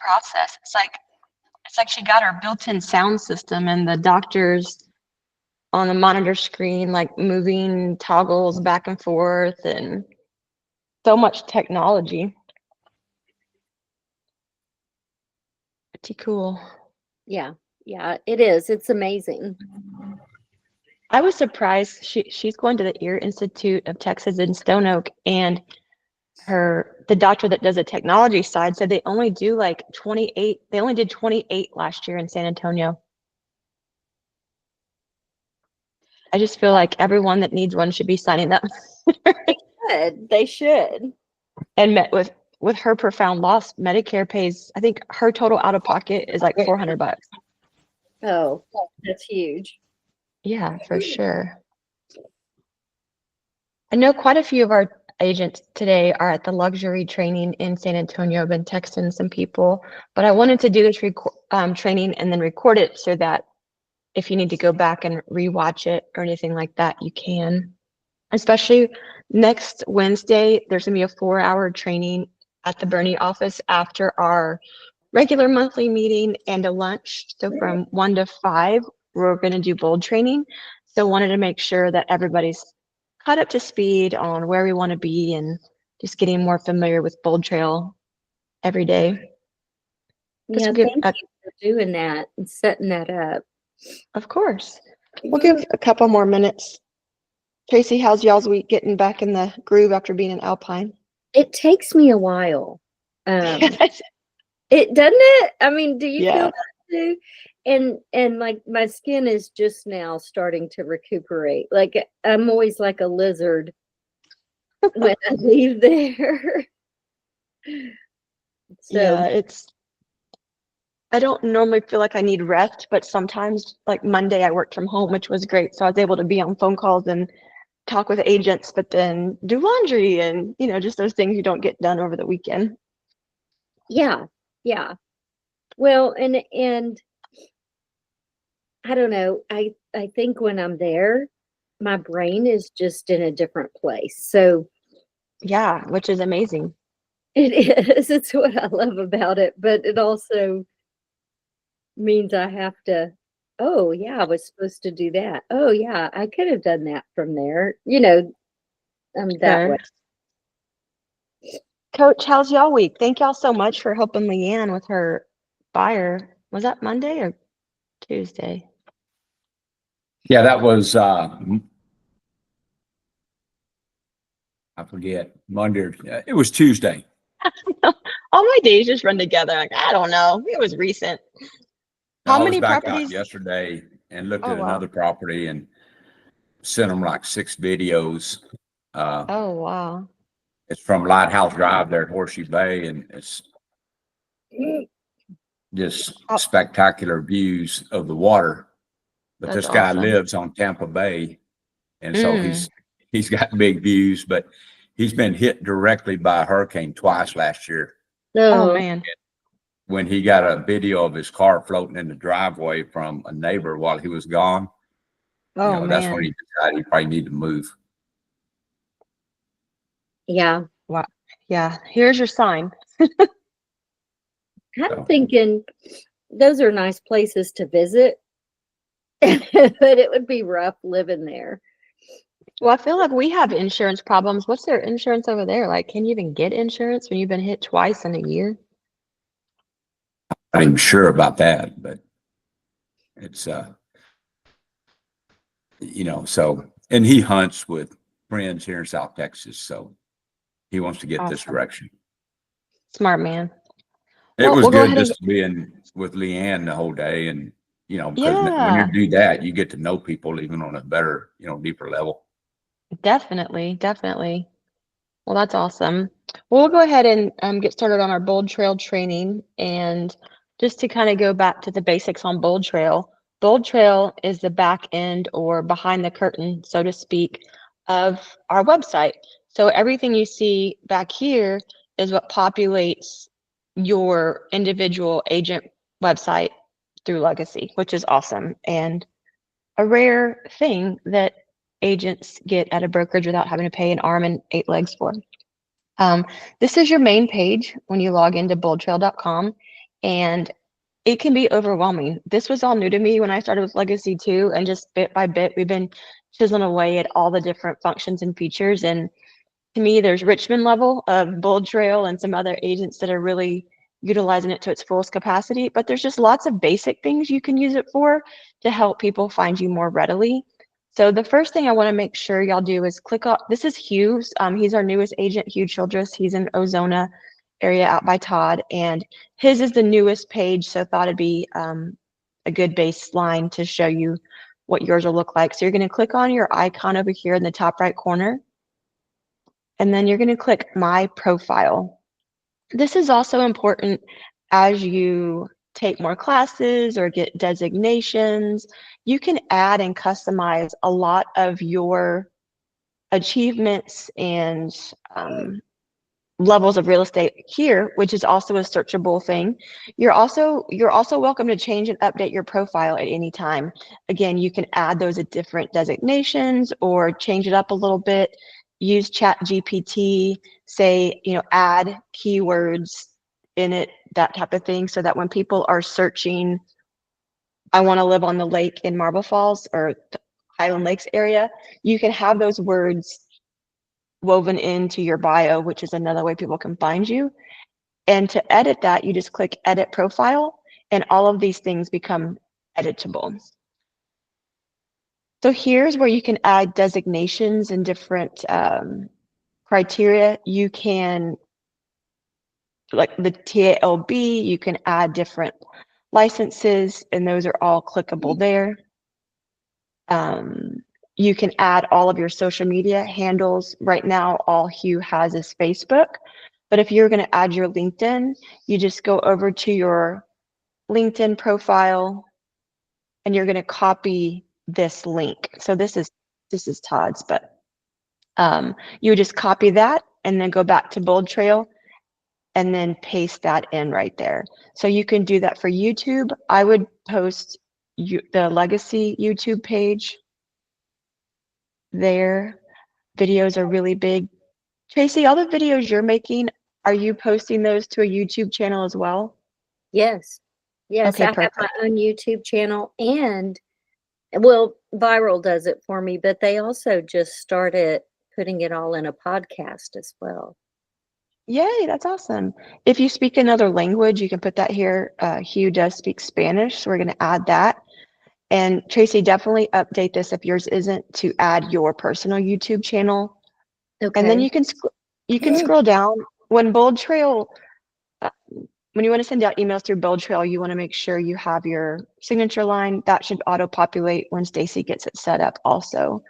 process. It's like she got her built-in sound system and the doctors on the monitor screen, like moving toggles back and forth, and so much technology. Pretty cool. Yeah, it is. It's amazing. I was surprised. She's going to the Ear Institute of Texas in Stone Oak, and the doctor that does the technology side said they only do like 28. They only did 28 last year in San Antonio. I just feel like everyone that needs one should be signing up. They should. And met with her profound loss, Medicare pays, I think her total out of pocket is like $400. Oh, that's huge. Yeah, for sure. I know quite a few of our agents today are at the luxury training in San Antonio. I've been texting some people, but I wanted to do this training and then record it so that if you need to go back and rewatch it or anything like that, you can. Especially next Wednesday, there's going to be a 4-hour training at the Bernie office after our regular monthly meeting and a lunch. So from 1 to 5, we're going to do bold training. So wanted to make sure that everybody's caught up to speed on where we want to be and just getting more familiar with BoldTrail every day. Yeah, thank you for doing that and setting that up. Of course. We'll give a couple more minutes. Tracy, how's y'all's week getting back in the groove after being in Alpine? It takes me a while. It doesn't it? I mean, do you feel that too? And like my skin is just now starting to recuperate. Like I'm always like a lizard when I leave there. So yeah, I don't normally feel like I need rest, but sometimes, like Monday, I worked from home, which was great. So I was able to be on phone calls and talk with agents, but then do laundry and, just those things you don't get done over the weekend. Yeah. Well, and I don't know. I think when I'm there, my brain is just in a different place. So yeah, which is amazing. It is. It's what I love about it, but it also means I have to, oh yeah, I was supposed to do that. Oh yeah, I could have done that from there. That way. Coach, how's y'all week? Thank y'all so much for helping Leanne with her fire. Was that Monday or Tuesday? Yeah, that was I forget, Monday. It was Tuesday. All my days just run together. Like, I don't know. It was recent. How many properties? I was back out yesterday and looked at another property and sent them like 6 videos. Oh, wow. It's from Lighthouse Drive there at Horseshoe Bay, and it's just spectacular views of the water. But this guy lives on Tampa Bay, and so he's got big views, but he's been hit directly by a hurricane twice last year. Oh man. When he got a video of his car floating in the driveway from a neighbor while he was gone, man. That's when he decided he probably needed to move. Yeah. Wow. Yeah. Here's your sign. I'm thinking those are nice places to visit, but it would be rough living there. Well, I feel like we have insurance problems. What's their insurance over there? Like, can you even get insurance when you've been hit twice in a year? I'm not even sure about that, but it's, so, and he hunts with friends here in South Texas, so he wants to get this direction. Smart man. It was good just being with Leanne the whole day, and because when you do that, you get to know people even on a better, deeper level. Definitely. Well, that's awesome. Well, we'll go ahead and get started on our BoldTrail training. And just to kind of go back to the basics on BoldTrail, BoldTrail is the back end or behind the curtain, so to speak, of our website. So everything you see back here is what populates your individual agent website through Legacy, which is awesome and a rare thing that agents get at a brokerage without having to pay an arm and 8 legs for. This is your main page when you log into boldtrail.com, and it can be overwhelming. This was all new to me when I started with Legacy too, and just bit by bit, we've been chiseling away at all the different functions and features. And to me, there's Richmond level of BoldTrail and some other agents that are really utilizing it to its fullest capacity, but there's just lots of basic things you can use it for to help people find you more readily. So the first thing I want to make sure y'all do is click on, this is Hugh's, he's our newest agent, Hugh Childress. He's in Ozona area out by Todd, and his is the newest page, so thought it'd be a good baseline to show you what yours will look like. So you're going to click on your icon over here in the top right corner, and then you're going to click My Profile. This is also important as you take more classes or get designations. You can add and customize a lot of your achievements and levels of real estate here, which is also a searchable thing. You're also welcome to change and update your profile at any time. Again, you can add those at different designations or change it up a little bit. Use Chat GPT, say, add keywords in it, that type of thing, so that when people are searching, I want to live on the lake in Marble Falls or Highland Lakes area, you can have those words woven into your bio, which is another way people can find you. And to edit that, you just click Edit Profile, and all of these things become editable. So here's where you can add designations and different criteria. You can, like the TALB, you can add different licenses, and those are all clickable there. You can add all of your social media handles. Right now, all Hugh has is Facebook. But if you're going to add your LinkedIn, you just go over to your LinkedIn profile and you're going to copy this link. So this is Todd's, but you would just copy that and then go back to BoldTrail and then paste that in right there. So you can do that for YouTube. I would post the Legacy YouTube page there. Videos are really big. Tracy, all the videos you're making, are you posting those to a YouTube channel as well? Yes. Yes, Okay, I have perfect. my own YouTube channel, and well, Viral does it for me, but they also just started putting it all in a podcast as well. Yay, that's awesome. If you speak another language, you can put that here. Hugh does speak Spanish, so we're going to add that. And Tracy, definitely update this if yours isn't, to add your personal YouTube channel. Okay. And then you can scroll down. When BoldTrail, when you want to send out emails through BoldTrail, you want to make sure you have your signature line. That should auto-populate when Stacy gets it set up also.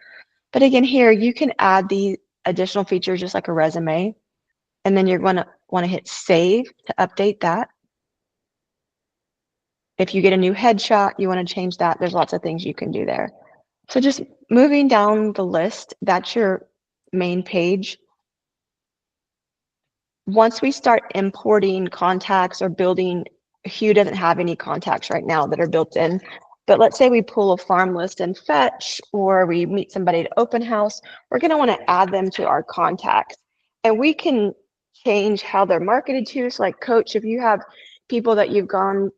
But again, here you can add the additional features just like a resume. And then you're going to want to hit save to update that. If you get a new headshot, you want to change that. There's lots of things you can do there. So just moving down the list, that's your main page. Once we start importing contacts or building, Hugh doesn't have any contacts right now that are built in, but let's say we pull a farm list in Fetch, or we meet somebody at open house, we're going to want to add them to our contacts. And we can change how they're marketed to. So like Coach, if you have people that you've gone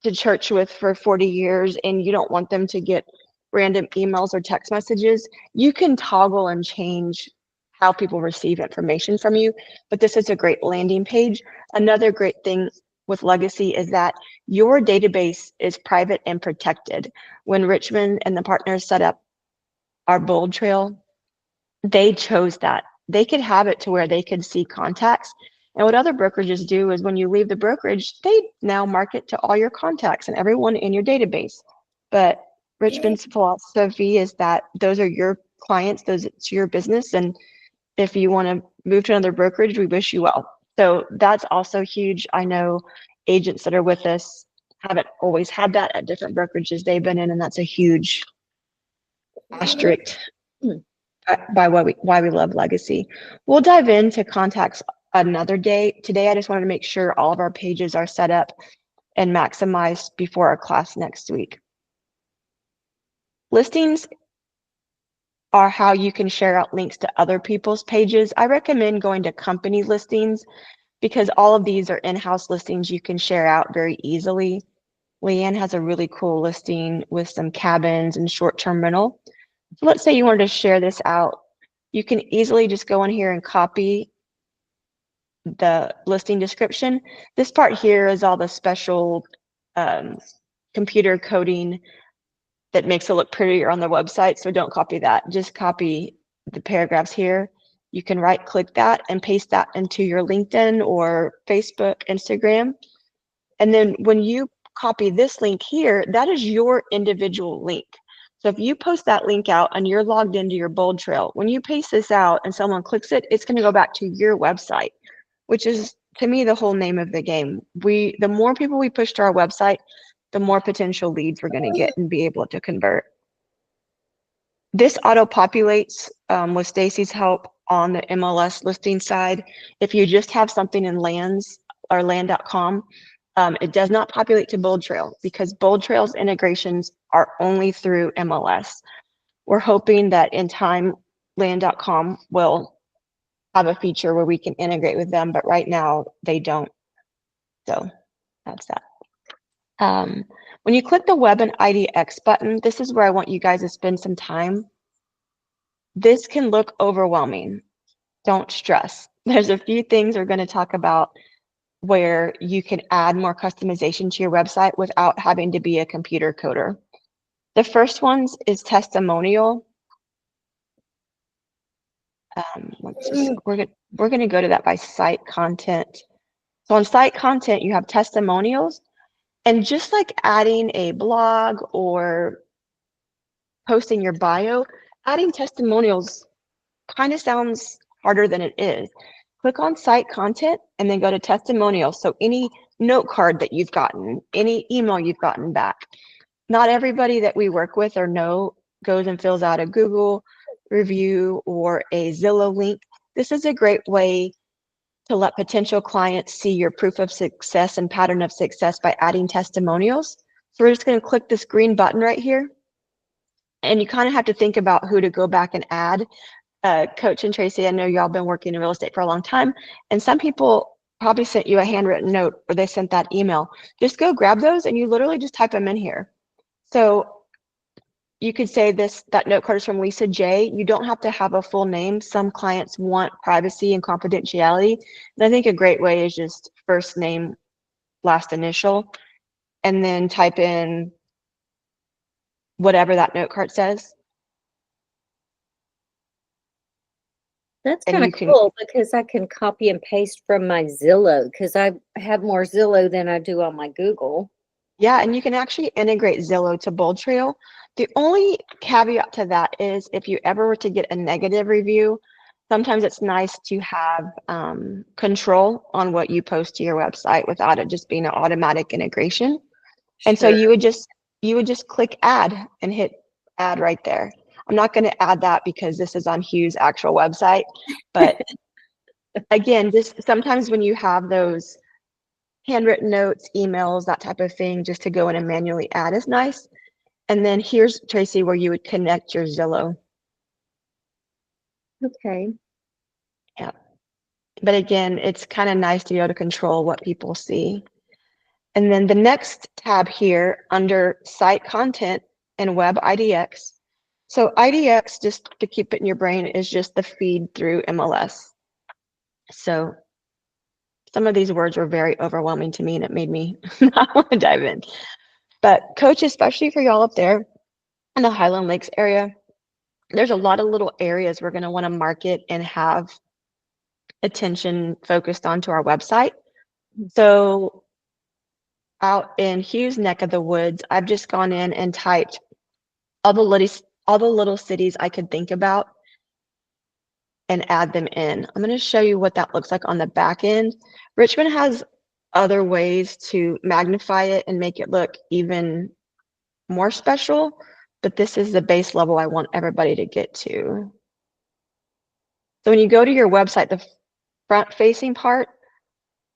to church with for 40 years and you don't want them to get random emails or text messages, you can toggle and change how people receive information from you. But this is a great landing page. Another great thing with Legacy is that your database is private and protected. When Richmond and the partners set up our BoldTrail, they chose that. They could have it to where they could see contacts. And what other brokerages do is when you leave the brokerage, they now market to all your contacts and everyone in your database. But Richmond's philosophy is that those are your clients, it's your business. And if you want to move to another brokerage, we wish you well. So that's also huge. I know agents that are with us haven't always had that at different brokerages they've been in, and that's a huge asterisk by why we love Legacy. We'll dive into contacts another day. Today, I just wanted to make sure all of our pages are set up and maximized before our class next week. Listings are how you can share out links to other people's pages. I recommend going to company listings because all of these are in-house listings you can share out very easily. Leanne has a really cool listing with some cabins and short-term rental. So let's say you wanted to share this out. You can easily just go in here and copy the listing description. This part here is all the special computer coding that makes it look prettier on the website. So don't copy that. Just copy the paragraphs here. You can right click that and paste that into your LinkedIn or Facebook, Instagram. And then when you copy this link here, that is your individual link. So if you post that link out and you're logged into your BoldTrail, when you paste this out and someone clicks it, it's going to go back to your website, which is, to me, the whole name of the game. The more people we push to our website, the more potential leads we're going to get and be able to convert. This auto-populates with Stacy's help on the MLS listing side. If you just have something in lands or land.com, it does not populate to BoldTrail because BoldTrail's integrations are only through MLS. We're hoping that in time, land.com will have a feature where we can integrate with them, but right now they don't. So that's that. When you click the Web and IDX button, this is where I want you guys to spend some time. This can look overwhelming. Don't stress. There's a few things we're going to talk about where you can add more customization to your website without having to be a computer coder. The first one is testimonial. We're going to go to that by site content. So on site content, you have testimonials. And just like adding a blog or posting your bio, adding testimonials kind of sounds harder than it is. Click on site content and then go to testimonials. So any note card that you've gotten, any email you've gotten back. Not everybody that we work with or know goes and fills out a Google review or a Zillow link. This is a great way to let potential clients see your proof of success and pattern of success by adding testimonials. So we're just going to click this green button right here. And you kind of have to think about who to go back and add. Coach and Tracy, I know y'all been working in real estate for a long time, and some people probably sent you a handwritten note or they sent that email. Just go grab those and you literally just type them in here. So you could say that note card is from Lisa J. You don't have to have a full name. Some clients want privacy and confidentiality. And I think a great way is just first name, last initial, and then type in whatever that note card says. That's kind of cool because I can copy and paste from my Zillow because I have more Zillow than I do on my Google. Yeah, and you can actually integrate Zillow to BoldTrail. The only caveat to that is if you ever were to get a negative review, sometimes it's nice to have control on what you post to your website without it just being an automatic integration. And so you would just click add and hit add right there. I'm not going to add that because this is on Hugh's actual website, but again, just sometimes when you have those handwritten notes, emails, that type of thing, just to go in and manually add is nice. And then here's, Tracy, where you would connect your Zillow. Okay. Yeah. But again, it's kind of nice to be able to control what people see. And then the next tab here under site content and web IDX. So IDX, just to keep it in your brain, is just the feed through MLS. So some of these words were very overwhelming to me and it made me not want to dive in. But Coach, especially for y'all up there in the Highland Lakes area, there's a lot of little areas we're going to want to market and have attention focused onto our website. So out in Hugh's neck of the woods, I've just gone in and typed all the little cities I could think about and add them in. I'm going to show you what that looks like on the back end. Richmond has other ways to magnify it and make it look even more special, but this is the base level I want everybody to get to. So when you go to your website, the front facing part,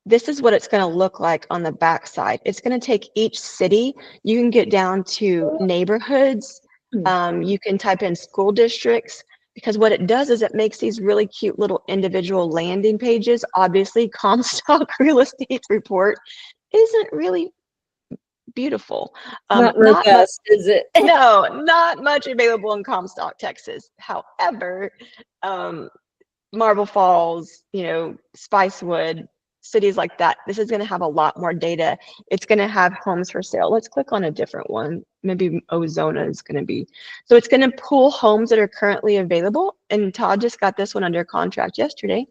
this is what it's going to look like on the back side. It's going to take each city. You can get down to neighborhoods. You can type in school districts, because what it does is it makes these really cute little individual landing pages. Obviously, Comstock Real Estate Report isn't really beautiful. Not Not much, robust, is it? no, not much available in Comstock, Texas. However, Marble Falls, Spicewood, cities like that, this is going to have a lot more data. It's going to have homes for sale. Let's click on a different one. Maybe Ozona is going to be. So it's going to pull homes that are currently available. And Todd just got this one under contract yesterday.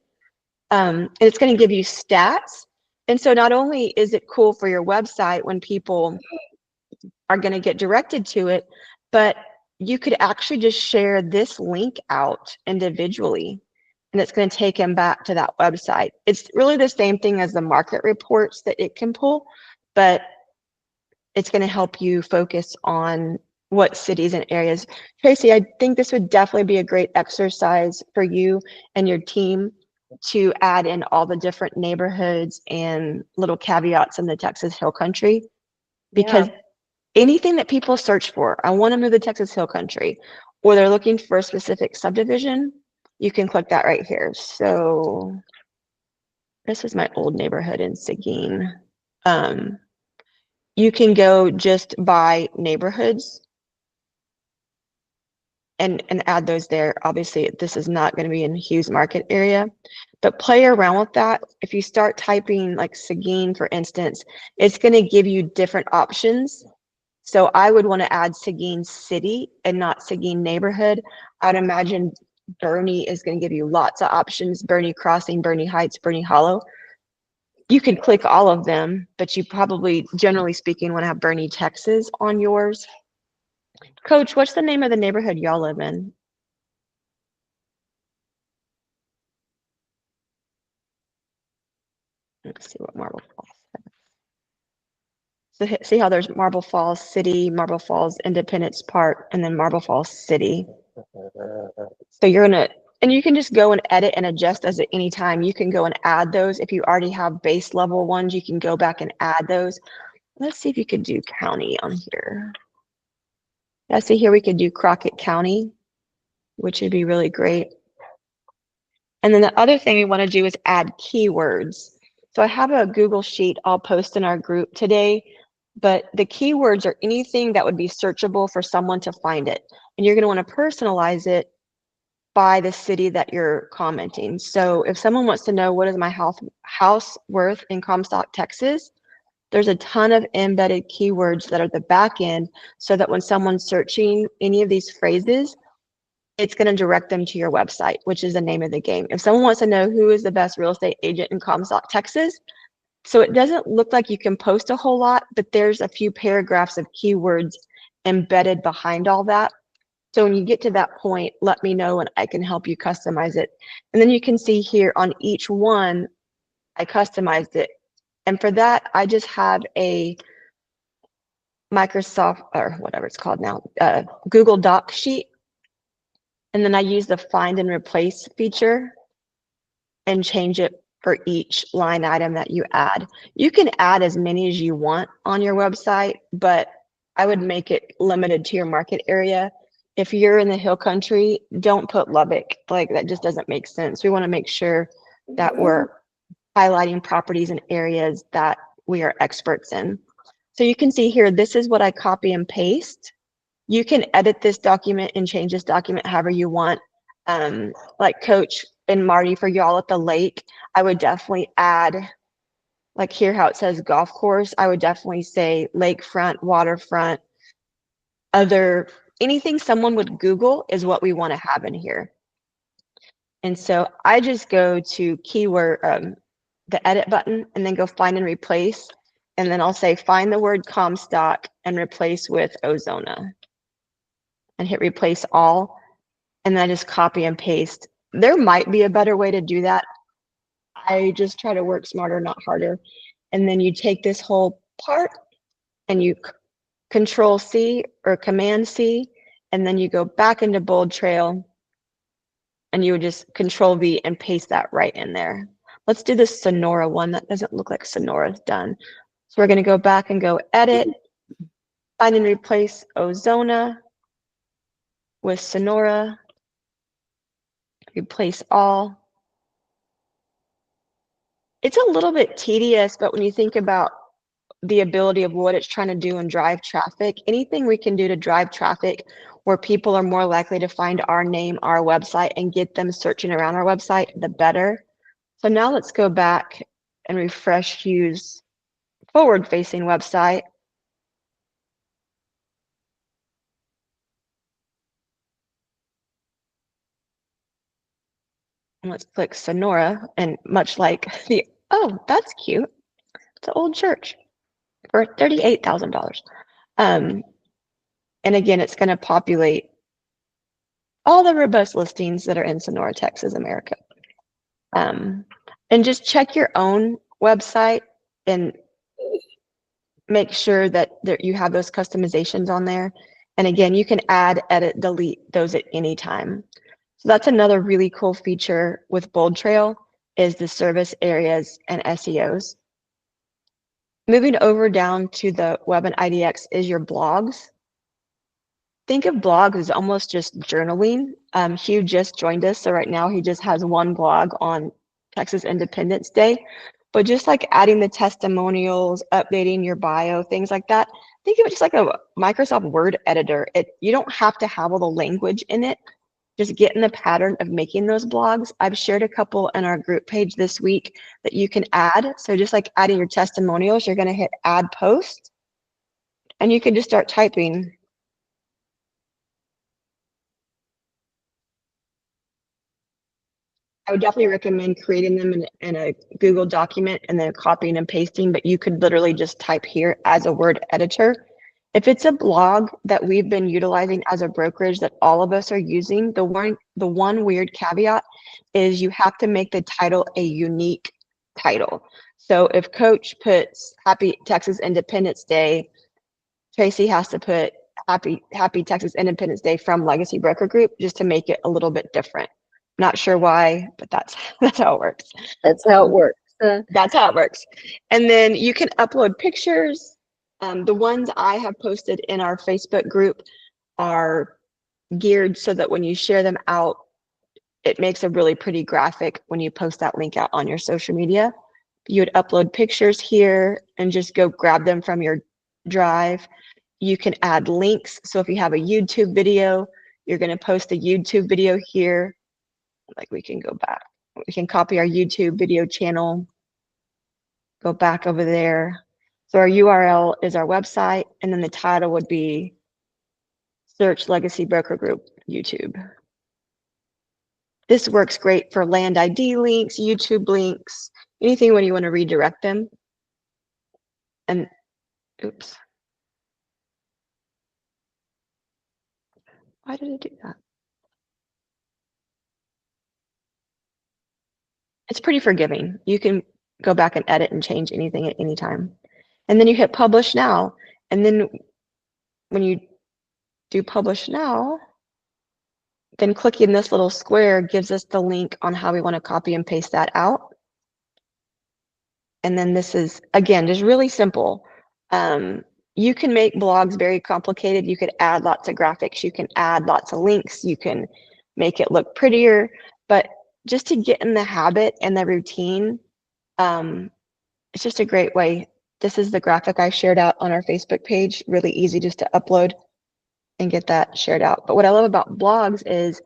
And it's going to give you stats. And so not only is it cool for your website when people are going to get directed to it, but you could actually just share this link out individually, and it's going to take them back to that website. It's really the same thing as the market reports that it can pull, but it's going to help you focus on what cities and areas. Tracy, I think this would definitely be a great exercise for you and your team to add in all the different neighborhoods and little caveats in the Texas Hill Country, because anything that people search for, I want to move to Texas Hill Country, or they're looking for a specific subdivision, you can click that right here. So this is my old neighborhood in Seguin. You can go just by neighborhoods and add those there. Obviously, this is not going to be in Hughes Market area, but play around with that. If you start typing like Seguin, for instance, it's going to give you different options. So I would want to add Seguin City and not Seguin Neighborhood. I'd imagine Bernie is going to give you lots of options: Bernie Crossing, Bernie Heights, Bernie Hollow. You can click all of them, but you probably, generally speaking, want to have Bernie, Texas on yours. Coach, what's the name of the neighborhood y'all live in? Let's see what Marble Falls has. So see how there's Marble Falls City, Marble Falls Independence Park, and then Marble Falls City. So you're gonna, and you can just go and edit and adjust as at any time. You can go and add those. If you already have base level ones, you can go back and add those. Let's see if you could do county on here. Yeah, see here we could do Crockett County, which would be really great. And then the other thing we want to do is add keywords. So I have a Google sheet I'll post in our group today, but the keywords are anything that would be searchable for someone to find it. And you're going to want to personalize it by the city that you're commenting. So if someone wants to know what is my house worth in Comstock, Texas, there's a ton of embedded keywords that are the back end, so that when someone's searching any of these phrases, it's going to direct them to your website, which is the name of the game. If someone wants to know who is the best real estate agent in Comstock, Texas, so it doesn't look like you can post a whole lot, but there's a few paragraphs of keywords embedded behind all that. So when you get to that point, let me know and I can help you customize it. And then you can see here on each one, I customized it. And for that, I just have a Microsoft, or whatever it's called now, Google Doc sheet. And then I use the find and replace feature and change it for each line item that you add. You can add as many as you want on your website, but I would make it limited to your market area. If you're in the Hill Country, don't put Lubbock. Like, that just doesn't make sense. We want to make sure that we're highlighting properties and areas that we are experts in. So you can see here, this is what I copy and paste. You can edit this document and change this document however you want. Like Coach and Marty, for y'all at the lake, I would definitely add, like here how it says golf course, I would definitely say lakefront, waterfront, anything someone would Google is what we want to have in here. And so I just go to keyword, the edit button, and then go find and replace. And then I'll say, find the word Comstock and replace with Ozona. And hit replace all. And then I just copy and paste. There might be a better way to do that. I just try to work smarter, not harder. And then you take this whole part and you Control C or Command C, and then you go back into BoldTrail and you would just Control V and paste that right in there. Let's do this Sonora one. That doesn't look like Sonora's done. So we're going to go back and go edit, find and replace Ozona with Sonora. replace all. It's a little bit tedious, but when you think about the ability of what it's trying to do and drive traffic, anything we can do to drive traffic where people are more likely to find our name, our website, and get them searching around our website, the better. So now let's go back and refresh Hugh's forward-facing website. And let's click Sonora, and much like the, oh, that's cute. It's an old church for $38,000. And again, it's going to populate all the robust listings that are in Sonora, Texas, America. And just check your own website and make sure that you have those customizations on there. And again, you can add, edit, delete those at any time. So that's another really cool feature with BoldTrail is the service areas and SEOs. Moving over down to the web and IDX is your blogs. Think of blogs as almost just journaling. Hugh just joined us, so right now he just has one blog on Texas Independence Day. But just like adding the testimonials, updating your bio, things like that, think of it just like a Microsoft Word editor. You don't have to have all the language in it. Just get in the pattern of making those blogs. I've shared a couple in our group page this week that you can add. So just like adding your testimonials, you're going to hit add post, and you can just start typing. I would definitely recommend creating them in a Google document and then copying and pasting, but you could literally just type here as a word editor. If it's a blog that we've been utilizing as a brokerage that all of us are using, the one weird caveat is you have to make the title a unique title. So if Coach puts Happy Texas Independence Day, Tracy has to put Happy Texas Independence Day from Legacy Broker Group just to make it a little bit different. Not sure why, but that's how it works. That's how it works. That's how it works. And then you can upload pictures. The ones I have posted in our Facebook group are geared so that when you share them out, it makes a really pretty graphic when you post that link out on your social media. You would upload pictures here and just go grab them from your drive. You can add links. So if you have a YouTube video, you're going to post a YouTube video here. Like we can go back. We can copy our YouTube video channel, go back over there. So our URL is our website, and then the title would be Search Legacy Broker Group YouTube. This works great for land ID links, YouTube links, anything when you want to redirect them. And oops. Why did it do that? It's pretty forgiving. You can go back and edit and change anything at any time. And then you hit publish now. And then when you do publish now, then clicking this little square gives us the link on how we want to copy and paste that out. And then this is, again, just really simple. You can make blogs very complicated. You could add lots of graphics. You can add lots of links. You can make it look prettier. But just to get in the habit and the routine, it's just a great way. This is the graphic I shared out on our Facebook page. Really easy just to upload and get that shared out. But what I love about blogs is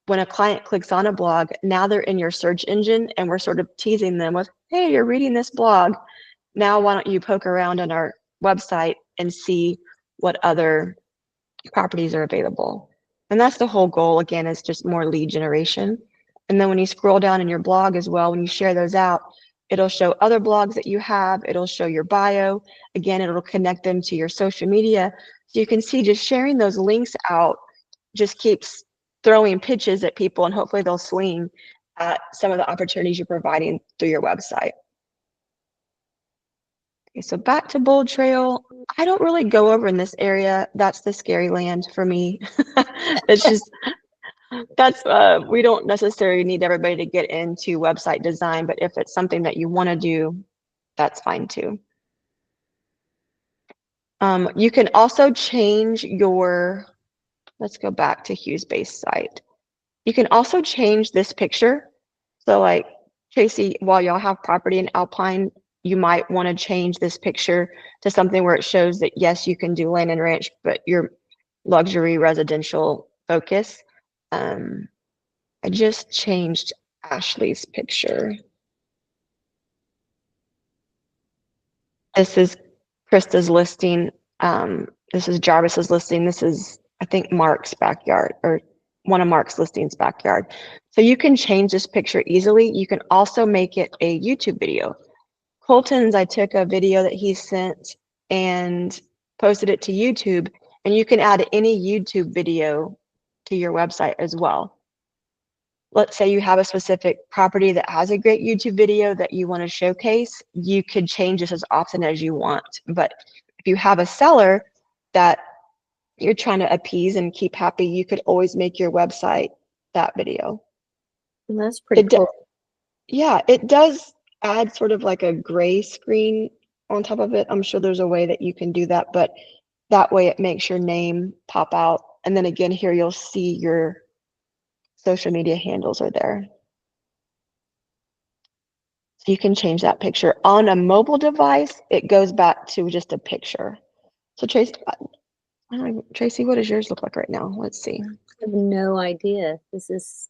when a client clicks on a blog, now they're in your search engine and we're sort of teasing them with, hey, you're reading this blog. Now, why don't you poke around on our website and see what other properties are available? And that's the whole goal, again, is just more lead generation. And then when you scroll down in your blog as well, when you share those out, it'll show other blogs that you have. It'll show your bio. Again, it'll connect them to your social media. So you can see just sharing those links out just keeps throwing pitches at people, and hopefully they'll swing at some of the opportunities you're providing through your website. Okay, so back to BoldTrail. I don't really go over in this area. That's the scary land for me. It's just, we don't necessarily need everybody to get into website design, but if it's something that you want to do, that's fine too. You can also change your, let's go back to Hugh's base site. You can also change this picture. So like Tracy, while y'all have property in Alpine, you might want to change this picture to something where it shows that yes, you can do land and ranch, but you're luxury residential focus. I just changed Ashley's picture. This is Krista's listing. This is Jarvis's listing. This is, I think, Mark's backyard, or one of Mark's listings backyard. So you can change this picture easily. You can also make it a YouTube video. Colton's, I took a video that he sent and posted it to YouTube, and you can add any YouTube video to your website as well. Let's say you have a specific property that has a great YouTube video that you want to showcase, you could change this as often as you want. But if you have a seller that you're trying to appease and keep happy, you could always make your website that video. Well, that's pretty cool. Yeah, it does add sort of like a gray screen on top of it. I'm sure there's a way that you can do that, but that way it makes your name pop out. And then again, here you'll see your social media handles are there. So you can change that picture. On a mobile device, it goes back to just a picture. So Tracy, Tracy, what does yours look like right now? Let's see. I have no idea. This is.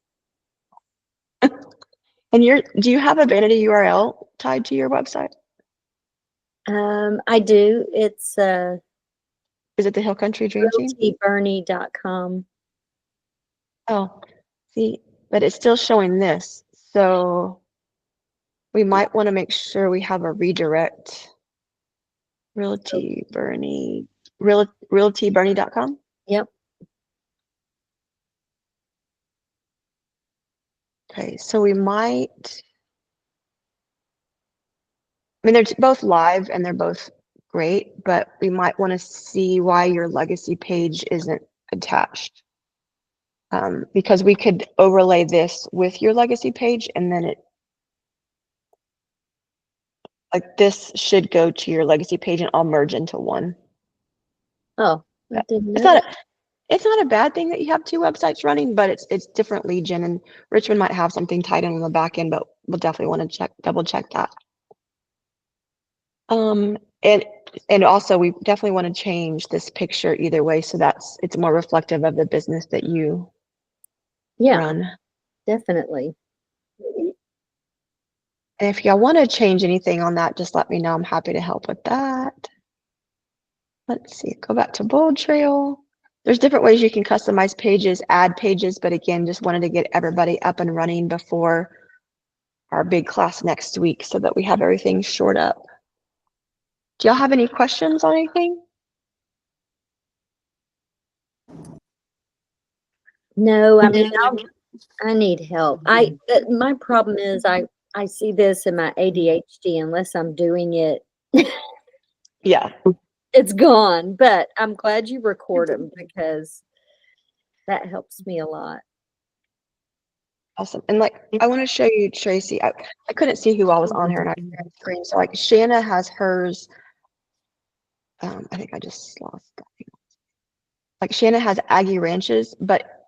And do you have a vanity URL tied to your website? I do. It's is it the Hill Country Dream Team? BoldTrailBasics.com. Oh, see, but it's still showing this. So we might want to make sure we have a redirect. RealtyBernie.com? Yep. Okay, so we might, I mean, they're both live and they're both great, but we might want to see why your legacy page isn't attached. Because we could overlay this with your legacy page, and then like this should go to your legacy page and all merge into one. Oh, I didn't know. It's not a bad thing that you have two websites running, but it's different lead gen, and Richmond might have something tied in on the back end, but we'll definitely want to double check that. And also we definitely want to change this picture either way, so it's more reflective of the business that you run. Definitely. And if y'all want to change anything on that, just let me know. I'm happy to help with that. Let's see, go back to BoldTrail. There's different ways you can customize pages, add pages, but again, just wanted to get everybody up and running before our big class next week so that we have everything shored up. Do y'all have any questions on anything? No, I mean, I need help. My problem is I see this in my ADHD, unless I'm doing it. Yeah. It's gone, but I'm glad you record them because that helps me a lot. Awesome. And like, I want to show you, Tracy, I couldn't see who all was on here and I shared screen. So like Shanna has hers. I think I just lost that. Like Shanna has Aggie Ranches, but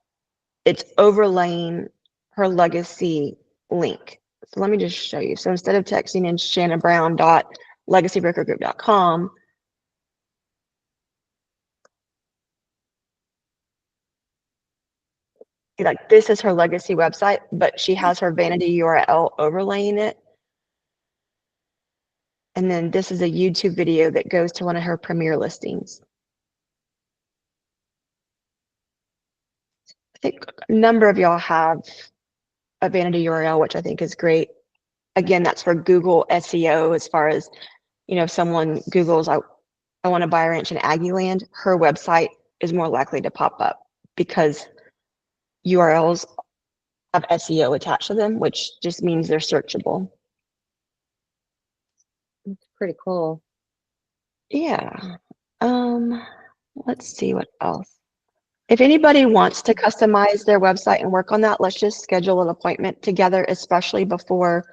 it's overlaying her legacy link. So let me just show you. So instead of texting in shannabrown.legacybrokergroup.com, like this is her legacy website, but she has her vanity URL overlaying it. And then this is a YouTube video that goes to one of her premier listings. I think a number of y'all have a vanity URL, which I think is great. Again, that's for Google SEO, as far as, if someone Googles, I want to buy a ranch in Aggieland, her website is more likely to pop up because URLs have SEO attached to them, which just means they're searchable. It's pretty cool. Yeah. Let's see what else. If anybody wants to customize their website and work on that, let's just schedule an appointment together, especially before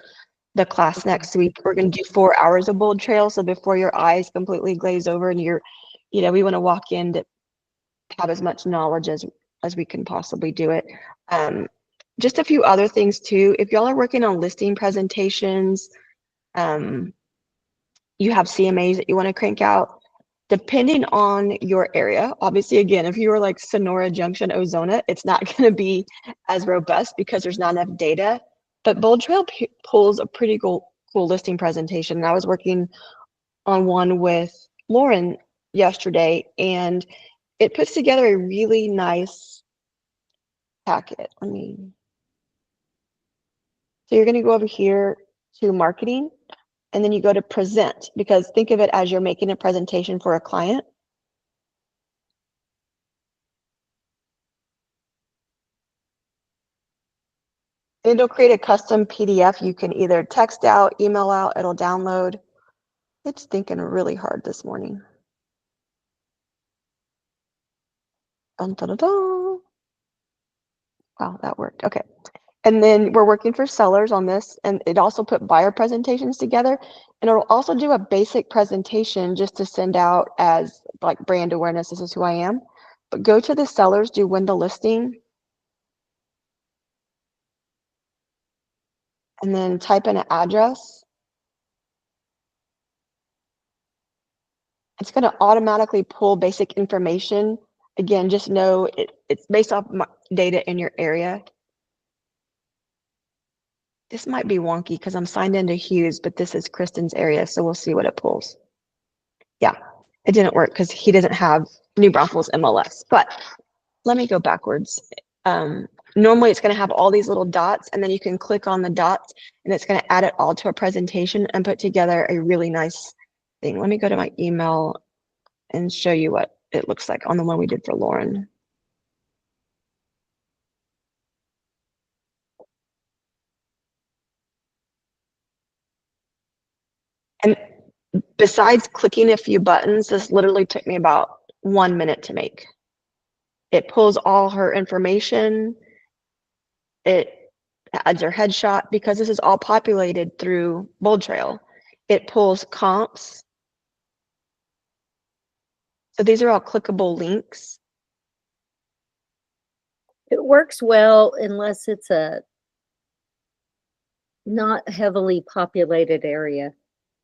the class next week. We're going to do 4 hours of BoldTrail. So before your eyes completely glaze over and we want to walk in to have as much knowledge as we can possibly do it. just a few other things too. If y'all are working on listing presentations, you have CMAs that you want to crank out, depending on your area. Obviously, again, if you are like Sonora Junction, Ozona, it's not going to be as robust because there's not enough data. But BoldTrail pulls a pretty cool listing presentation. And I was working on one with Lauren yesterday, and it puts together a really nice packet. So you're going to go over here to marketing, and then you go to present, because think of it as you're making a presentation for a client. It'll create a custom PDF you can either text out, email out, it'll download. It's thinking really hard this morning. Dun, dun, dun, dun. Wow, that worked. Okay. And then we're working for sellers on this, and it also put buyer presentations together, and it'll also do a basic presentation just to send out as like brand awareness. This is who I am. But go to the sellers, do window listing, and then type in an address. It's going to automatically pull basic information. Again, just know it's based off data in your area. This might be wonky because I'm signed into Hughes, but this is Kristen's area, so we'll see what it pulls. Yeah, it didn't work because he doesn't have New Braunfels MLS. But let me go backwards. Normally, it's going to have all these little dots, and then you can click on the dots, and it's going to add it all to a presentation and put together a really nice thing. Let me go to my email and show you what it looks like on the one we did for Lauren. And besides clicking a few buttons, this literally took me about 1 minute to make. It pulls all her information. It adds her headshot because this is all populated through BoldTrail. It pulls comps. So these are all clickable links. It works well unless it's a not heavily populated area.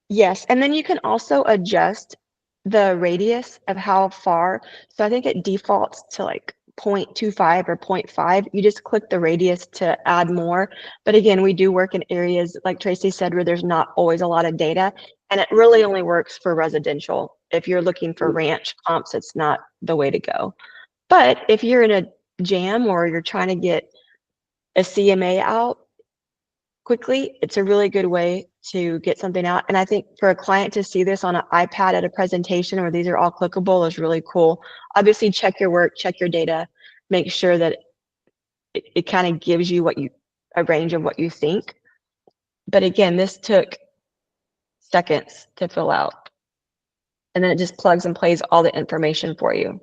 Yes, and then you can also adjust the radius of how far. So I think it defaults to like 0.25 or 0.5. You just click the radius to add more. But again, we do work in areas, like Tracy said, where there's not always a lot of data. And it really only works for residential. If you're looking for ranch comps, it's not the way to go. But if you're in a jam or you're trying to get a CMA out quickly, it's a really good way to get something out. And I think for a client to see this on an iPad at a presentation where these are all clickable is really cool. Obviously, check your work, check your data, make sure that it kind of gives you a range of what you think. But again, this took seconds to fill out. And then it just plugs and plays all the information for you.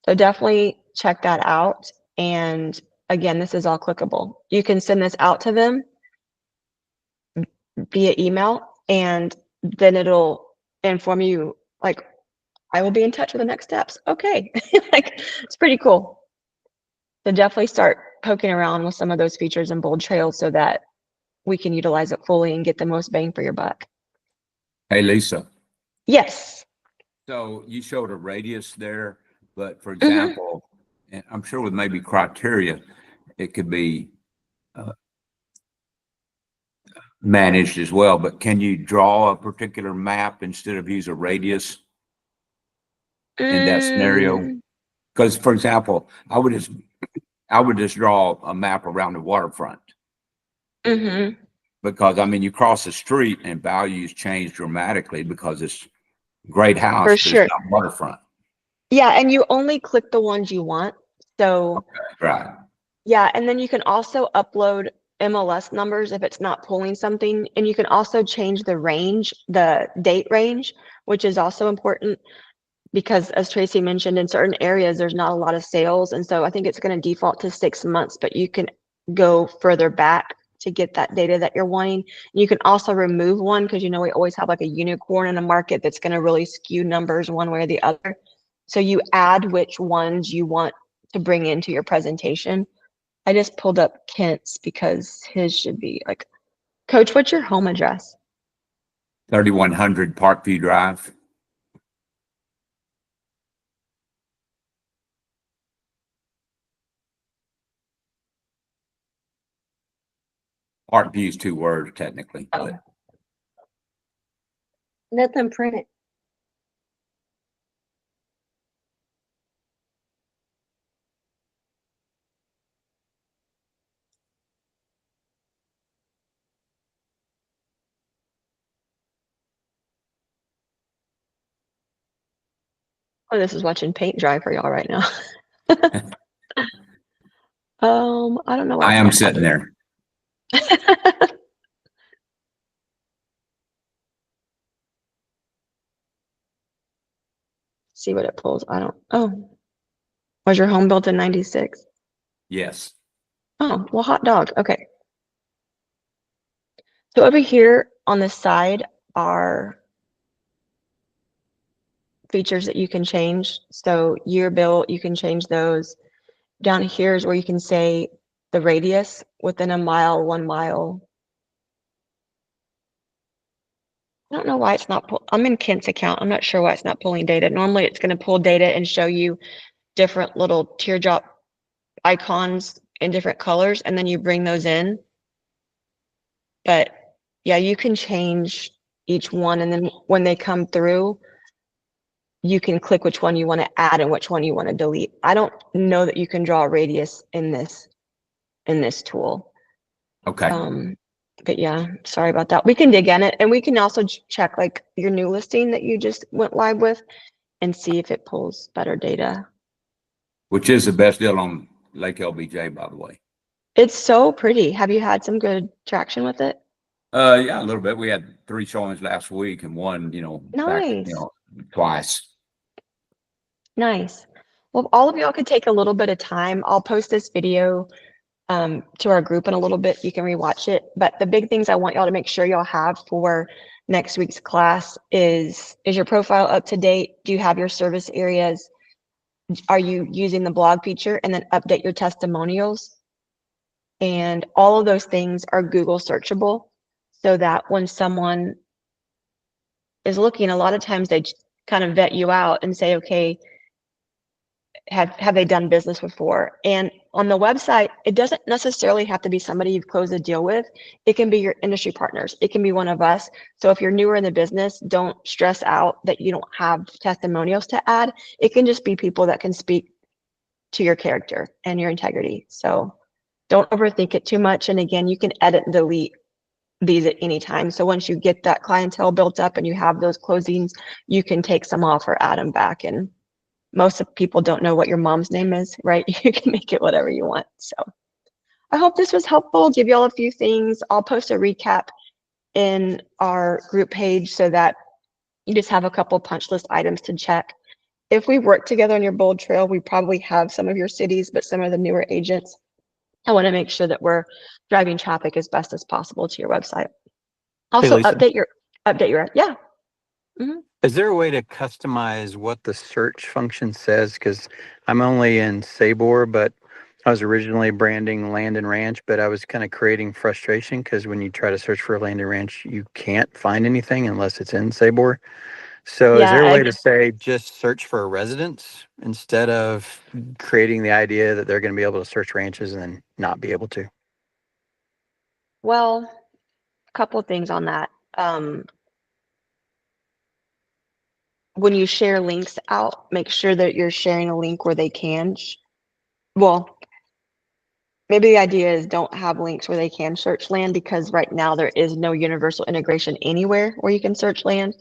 So definitely check that out. And again, this is all clickable. You can send this out to them via email, and then it'll inform you, like, I will be in touch with the next steps. Okay. Like, it's pretty cool. So definitely start poking around with some of those features in BoldTrail so that we can utilize it fully and get the most bang for your buck. Hey, Lisa. Yes. So you showed a radius there, but for example, and I'm sure with maybe criteria, it could be managed as well, but can you draw a particular map instead of use a radius in that scenario? Because, for example, I would just draw a map around the waterfront. Because I mean, you cross the street and values change dramatically because it's great house, For but sure. it's not waterfront. Yeah, and you only click the ones you want. So Okay, right. yeah, and then you can also upload MLS numbers if it's not pulling something. And you can also change the range, the date range, which is also important because, as Tracy mentioned, in certain areas, there's not a lot of sales. And so I think it's going to default to 6 months, but you can go further back to get that data that you're wanting. You can also remove one because, you know, we always have like a unicorn in a market that's going to really skew numbers one way or the other. So you add which ones you want to bring into your presentation. I just pulled up Kent's because his should be like, Coach, what's your home address? 3100 Parkview Drive. Parkview is 2 words technically, but Nothing printed. Oh, this is watching paint dry for y'all right now. I don't know why I it's am not sitting there. See what it pulls. Oh, was your home built in 96? Yes. Oh, well, hot dog. Okay. So over here on the side are features that you can change. So year built, you can change those. Down here is where you can say the radius within a mile, 1 mile. I don't know why it's not I'm in Kent's account. I'm not sure why it's not pulling data. Normally it's going to pull data and show you different little teardrop icons in different colors, and then you bring those in. But yeah, you can change each one, and then when they come through, you can click which one you want to add and which one you want to delete. I don't know that you can draw a radius in this tool. Okay. But yeah, sorry about that. We can dig in it, and we can also check like your new listing that you just went live with and see if it pulls better data. Which is the best deal on Lake LBJ, by the way. It's so pretty. Have you had some good traction with it? Yeah, a little bit. We had 3 showings last week and one, back, Nice. twice. Nice. Well, if all of y'all could take a little bit of time, I'll post this video to our group in a little bit. You can rewatch it. But the big things I want y'all to make sure y'all have for next week's class is your profile up to date? Do you have your service areas? Are you using the blog feature? And then update your testimonials. And all of those things are Google searchable so that when someone is looking, a lot of times they kind of vet you out and say, okay, have they done business before? And on the website, it doesn't necessarily have to be somebody you've closed a deal with. It can be your industry partners. It can be one of us. So if you're newer in the business, don't stress out that you don't have testimonials to add. It can just be people that can speak to your character and your integrity. So don't overthink it too much. And again, you can edit and delete these at any time. So once you get that clientele built up and you have those closings, you can take some off or add them back. And most of people don't know what your mom's name is, right? You can make it whatever you want. So I hope this was helpful. Give y'all a few things. I'll post a recap in our group page so that you just have a couple punch list items to check. If we work together on your BoldTrail, we probably have some of your cities, but some of the newer agents, I want to make sure that we're driving traffic as best as possible to your website. Also, Lisa. update your, yeah. Mhm. Is there a way to customize what the search function says? Because I'm only in Sabor, but I was originally branding land and ranch, but I was kind of creating frustration because when you try to search for a land and ranch, you can't find anything unless it's in Sabor. So is there a Yeah, way to say just search for a residence instead of creating the idea that they're going to be able to search ranches and then not be able to? well, a couple of things on that. When you share links out, make sure that you're sharing a link where they can. Well, maybe the idea is don't have links where they can search land because right now there is no universal integration anywhere where you can search land.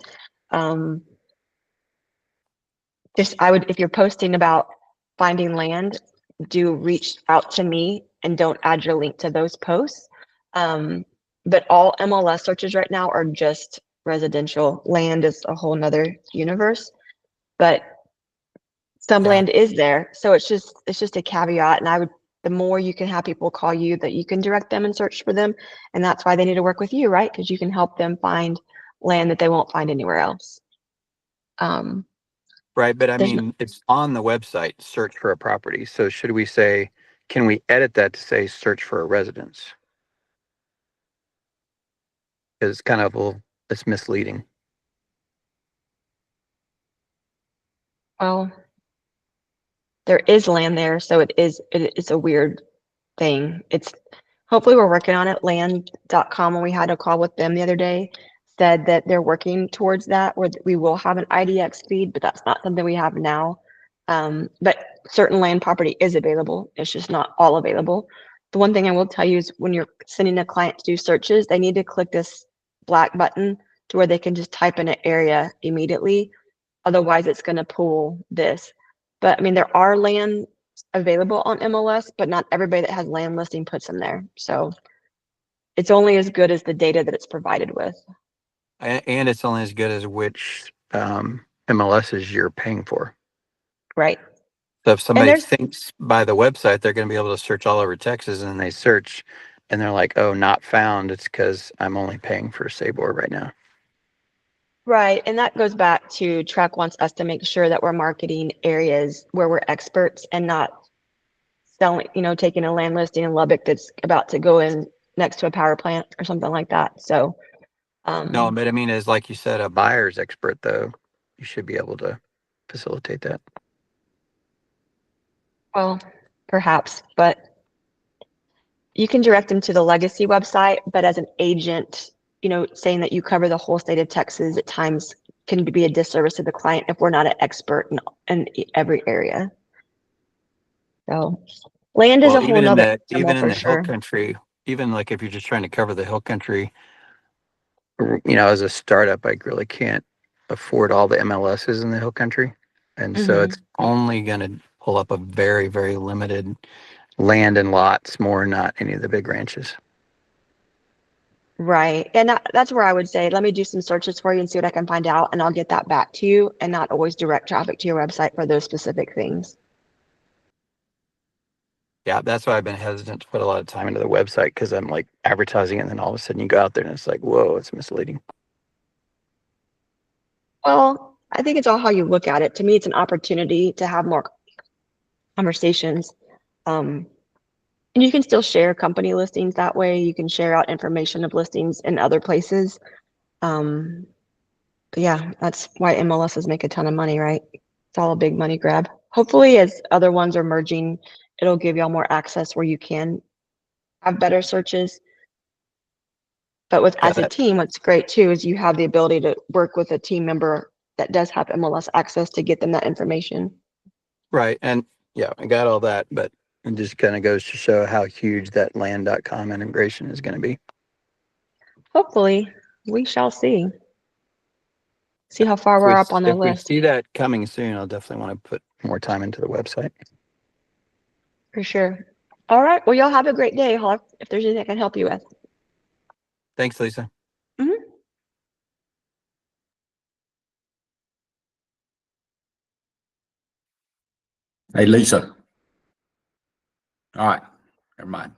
If you're posting about finding land, do reach out to me and don't add your link to those posts. But all MLS searches right now are just residential. Land is a whole nother universe, but some Yeah. land is there. So it's just a caveat. And the more you can have people call you, that you can direct them and search for them. And that's why they need to work with you, right? Because you can help them find land that they won't find anywhere else. Right. But I There's mean, it's on the website, search for a property. So should we say can we edit that to say search for a residence? Because kind of, well, it's misleading. Well, there is land there, so it's a weird thing. It's hopefully we're working on it. Land.com, when we had a call with them the other day, said that they're working towards that, where we will have an IDX feed, but that's not something we have now. But certain land property is available. It's just not all available. The one thing I will tell you is when you're sending a client to do searches, they need to click this black button to where they can just type in an area immediately. Otherwise, it's going to pull this. But I mean, there are land available on MLS, but not everybody that has land listing puts them there. So it's only as good as the data that it's provided with. And it's only as good as which MLSs you're paying for. Right. So if somebody thinks by the website they're going to be able to search all over Texas, and they search and they're like, oh, not found, it's because I'm only paying for Sabor right now. Right. And that goes back to Track wants us to make sure that we're marketing areas where we're experts and not selling, taking a land listing in Lubbock that's about to go in next to a power plant or something like that. So no, but I mean, as like you said, a buyer's expert, though, you should be able to facilitate that. Well, perhaps, but you can direct them to the legacy website, but as an agent, saying that you cover the whole state of Texas at times can be a disservice to the client if we're not an expert in every area. So land is a whole nother even in the for sure. hill country, even like if you're just trying to cover the hill country, as a startup, I really can't afford all the MLSs in the hill country. And so it's only going to pull up a very, very limited land and lots, more, not any of the big ranches. Right. And that's where I would say, let me do some searches for you and see what I can find out. And I'll get that back to you, and not always direct traffic to your website for those specific things. Yeah, that's why I've been hesitant to put a lot of time into the website, because I'm like advertising, and then all of a sudden you go out there and it's like, whoa, it's misleading. Well, I think it's all how you look at it. To me, it's an opportunity to have more conversations. And you can still share company listings that way. You can share out information of listings in other places. But yeah, that's why MLSs make a ton of money, right? It's all a big money grab. Hopefully, as other ones are merging, it'll give y'all more access where you can have better searches. But as a team, what's great too is you have the ability to work with a team member that does have MLS access to get them that information. Right. And yeah, I got all that, but it just kind of goes to show how huge that land.com integration is going to be. Hopefully, we shall see. See how far we're up on their list. If we see that coming soon, I'll definitely want to put more time into the website. For sure. All right. Well, y'all have a great day. If there's anything I can help you with. Thanks, Lisa. Hey, Lisa. All right. Never mind.